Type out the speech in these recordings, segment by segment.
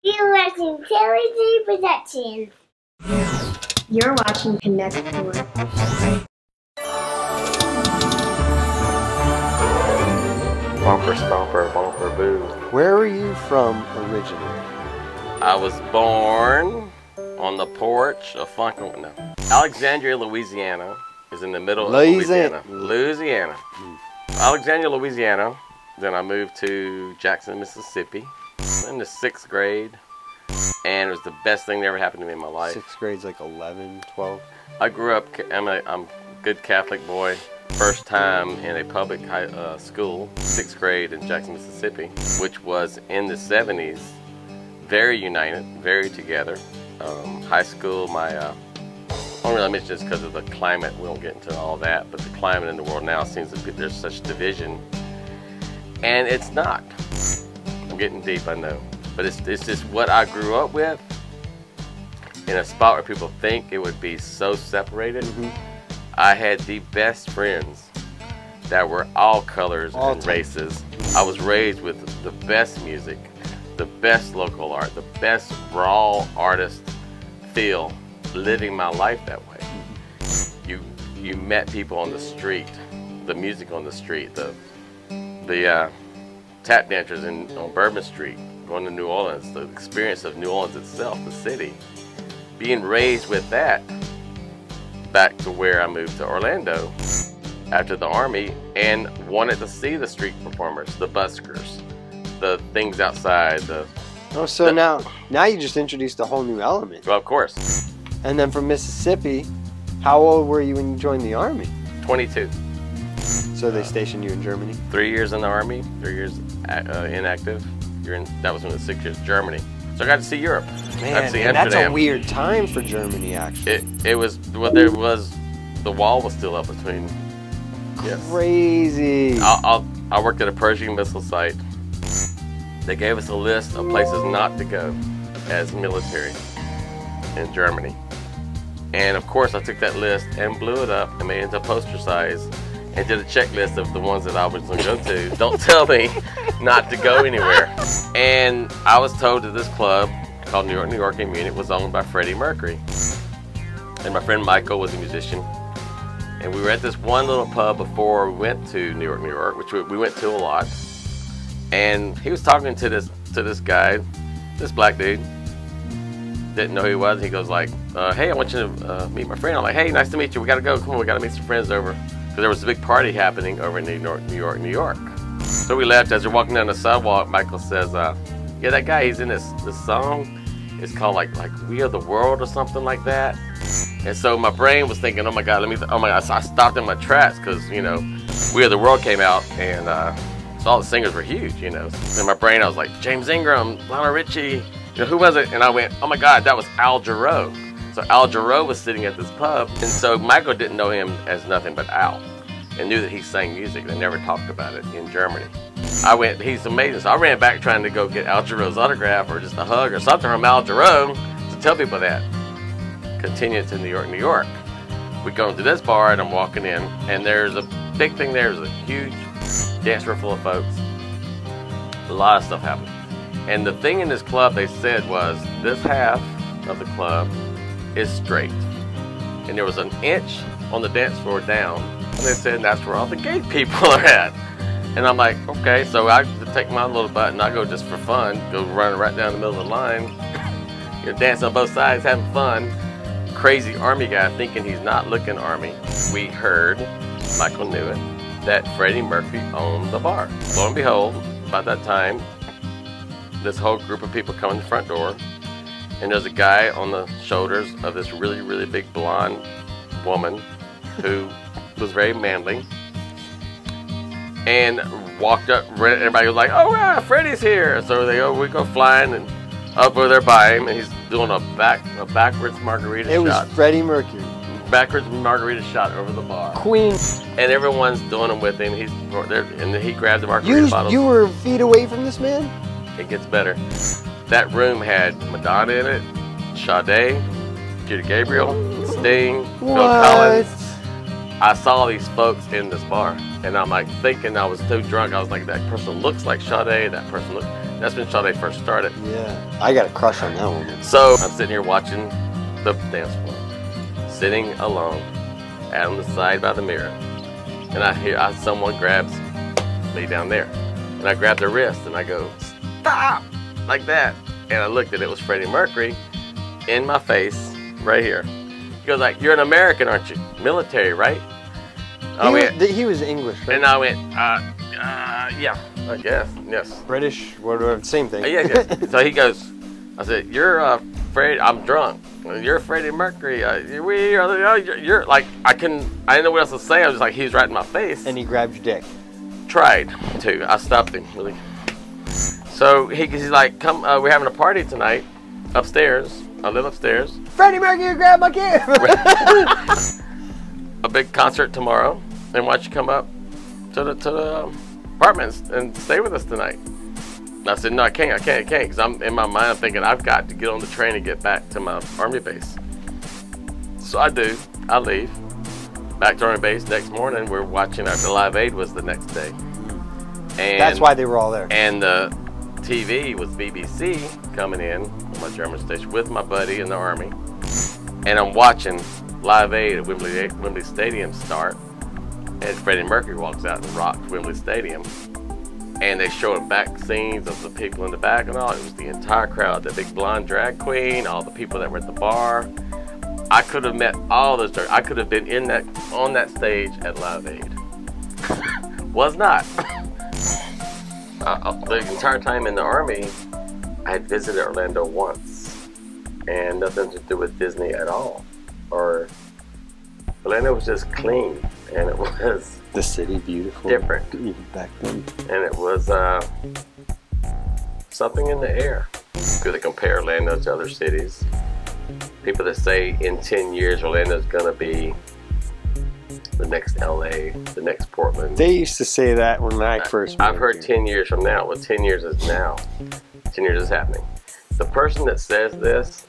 You're watching Talonted Productions. You're watching Connect Tour. Bumper, stomper, bumper, boo. Where are you from originally? I was born on the porch of Alexandria, Louisiana is in the middle of Louisiana. Alexandria, Louisiana. Then I moved to Jackson, Mississippi in the 6th grade. And it was the best thing that ever happened to me in my life. 6th grade's like 11, 12? I grew up, I'm a good Catholic boy. First time in a public school, 6th grade in Jackson, Mississippi, which was in the 70s. Very united, very together. High school, I don't really mention this because of the climate. We won't get into all that, but the climate in the world now seems to be there's such division. And it's not. I'm getting deep, I know. But it's just what I grew up with in a spot where people think it would be so separated. Mm-hmm. I had the best friends that were all colors and races. I was raised with the best music, the best local art, the best raw artist feel, living my life that way. You met people on the street, the music on the street, the tap dancers on Bourbon Street, going to New Orleans, the experience of New Orleans itself, the city. Being raised with that, back to where I moved to Orlando after the Army and wanted to see the street performers, the buskers, the things outside. Now you just introduced a whole new element. Well, of course. And then from Mississippi, how old were you when you joined the Army? 22. So they stationed you in Germany? 3 years in the Army, 3 years inactive. That was when the 6 years Germany. So I got to see Europe. Man, that's a weird time for Germany, actually. It was, well, the wall was still up between. Crazy. Yes. I worked at a Pershing missile site. They gave us a list of places not to go as military in Germany. And of course I took that list and blew it up and made it into poster size and did a checklist of the ones that I was going to go to. Don't tell me not to go anywhere. And I was told that this club called New York in Munich was owned by Freddie Mercury. And my friend Michael was a musician. And we were at this one little pub before we went to New York, which we went to a lot. And he was talking to this guy, this black dude. Didn't know who he was. He goes like, hey, I want you to meet my friend. I'm like, hey, nice to meet you. We got to go. Come on, we got to meet some friends over. Because there was a big party happening over in New York. So we left. As we're walking down the sidewalk, Michael says, yeah, that guy, he's in this song. It's called like We Are the World or something like that. And so my brain was thinking, oh my God, so I stopped in my tracks because, you know, We Are the World came out and so all the singers were huge, you know. In my brain, I was like, James Ingram, Lionel Richie, you know, who was it? And I went, oh my God, that was Al Jarreau. So Al Jarreau was sitting at this pub. And so Michael didn't know him as nothing but Al and knew that he sang music. They never talked about it in Germany. I went, he's amazing. So I ran back trying to go get Al Jarreau's autograph or just a hug or something from Al Jarreau to tell people that. Continue to New York. We go into this bar and I'm walking in and there's a big thing there. There's a huge dance floor full of folks. A lot of stuff happened. And the thing in this club they said was this half of the club is straight. And there was an inch on the dance floor down. And they said that's where all the gay people are at. And I'm like, okay, so I take my little butt and I go just for fun, go running right down the middle of the line, you know, dancing on both sides, having fun. Crazy Army guy thinking he's not looking Army. We heard, Michael knew it, that Freddie Mercury owned the bar. Lo and behold, by that time, this whole group of people come in the front door and there's a guy on the shoulders of this really, really big blonde woman who was very manly and walked up, everybody was like, oh yeah, Freddie's here. So we go flying and up over there by him and he's doing a backwards margarita shot. It was Freddie Mercury. Backwards margarita shot over the bar. Queen. And everyone's doing them with him. He's there, and he grabbed the margarita bottles. You were feet away from this man? It gets better. That room had Madonna in it, Sade, Peter Gabriel, Sting, Phil Collins. I saw these folks in this bar, And I'm like thinking I was too drunk. I was like, that person looks like Sade. That person looks. That's when Sade first started. Yeah. I got a crush on that woman. So I'm sitting here watching the dance floor, sitting alone, out on the side by the mirror, and I hear someone grabs me down there, and I grab their wrist and I go, stop, like that. And I looked and it was Freddie Mercury in my face right here. He goes like, you're an American, aren't you? Military, right? He was English, right? And I went, yeah, I guess, yes. British, whatever, same thing. Yeah. So he goes, I said, you're Freddie, I'm drunk. You're Freddie Mercury. You're like, I didn't know what else to say. I was just like, he was right in my face. And he grabbed your dick. Tried to. I stopped him, really. So he's like, come, we're having a party tonight upstairs. I live upstairs. Freddie Mercury grabbed my kid. A big concert tomorrow, and why don't you come up to the apartments and stay with us tonight? And I said, no, I can't, because I'm in my mind thinking I've got to get on the train and get back to my Army base. So I do. I leave. Back to Army base. Next morning, we're watching after Live Aid was the next day. And that's why they were all there. And the TV was BBC coming in on my German station with my buddy in the Army. And I'm watching Live Aid at Wembley Stadium start. And Freddie Mercury walks out and rocks Wembley Stadium. And they showed back scenes of the people in the back and all. It was the entire crowd, the big blonde drag queen, all the people that were at the bar. I could have met all those. I could have been on that stage at Live Aid. Was not. The entire time in the Army, I had visited Orlando once, and nothing to do with Disney at all. Or Orlando was just clean, and it was the city beautiful, different, even back then, and it was something in the air. Could compare Orlando to other cities? People that say in 10 years Orlando's gonna be the next LA, the next Portland. They used to say that when I first moved I've heard here. 10 years from now. Well, 10 years is now. 10 years is happening. The person that says this,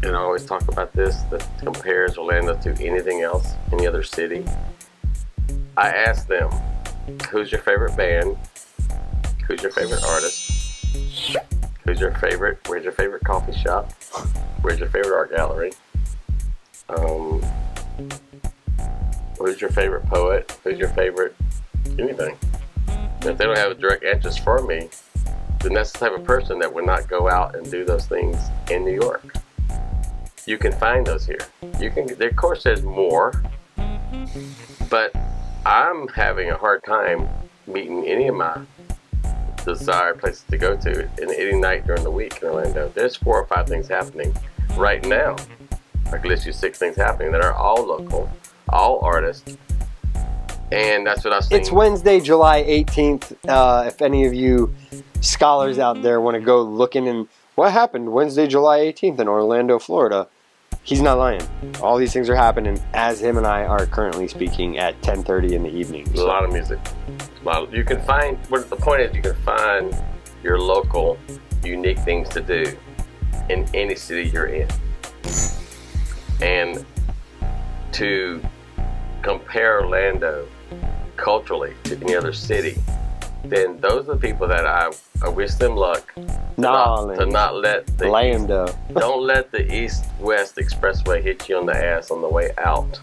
and I always talk about this, that compares Orlando to anything else, any other city, I ask them, who's your favorite band? Who's your favorite artist? Where's your favorite coffee shop? Where's your favorite art gallery? Who's your favorite poet? Who's your favorite anything? And if they don't have a direct interest for me, then that's the type of person that would not go out and do those things in New York. You can find those here. Of course there's more, but I'm having a hard time meeting any of my desired places to go to in any night during the week in Orlando. There's 4 or 5 things happening right now. I can list you 6 things happening that are all local, all artists, and that's what I've seen. It's Wednesday, July 18th. If any of you scholars out there want to go looking in what happened Wednesday, July 18th in Orlando, Florida, he's not lying. All these things are happening as him and I are currently speaking at 10:30 in the evening. A lot of music. You can find, the point is you can find your local unique things to do in any city you're in. And to compare Orlando culturally to any other city, then those are the people that I wish them luck to not let the Lando. don't let the east-west expressway hit you on the ass on the way out.